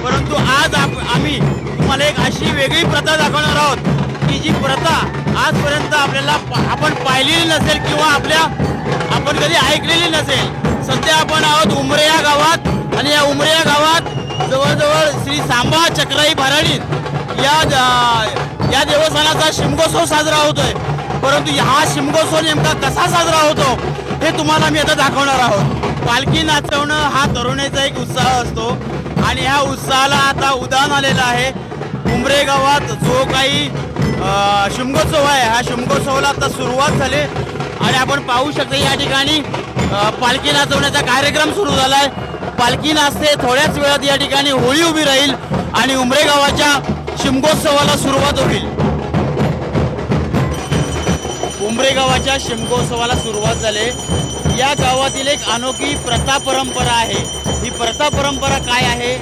परंतु आज आम्ही तुम्हाला एक अशी वेगळी प्रथा दाखवणार आहोत की जी प्रथा आजपर्यंत आपल्याला आपण पाहिलेली नसेल किंवा आपण कधी ऐकलेली नसेल। सध्या आपण आहोत उमरे या गावात आणि या उमरे या गावात जवळजवळ श्री सांबा चक्राई भराडीत या देवस्थानाचा शिमगोत्सव साजरा होतोय। परंतु हा शिमगोत्सव नेमका कसा साजरा होतो हे तुम्हाला मी आता दाखवणार आहोत। पालखी नाचवणं हा तरुणाईचा एक उत्साह असतो आणि ह्या उत्साहाला आता उधाण आलेलं आहे। उमरे गावात जो काही शिमगोत्सव आहे ह्या शिमगोत्सवाला आता सुरुवात झाली आणि आपण पाहू शकता या ठिकाणी पालखी नाचवण्याचा कार्यक्रम सुरू झाला आहे। पालखी नाचते, थोड्याच वेळात या ठिकाणी होळी उभी राहील आणि उमरे गावाच्या शिमगोत्सवाला सुरुवात होईल। उमरे गावाच्या शिमगोत्सवाला सुरुवात झाली। या गावातील एक अनोखी प्रथा परंपरा आहे। ही प्रथा परंपरा काय आहे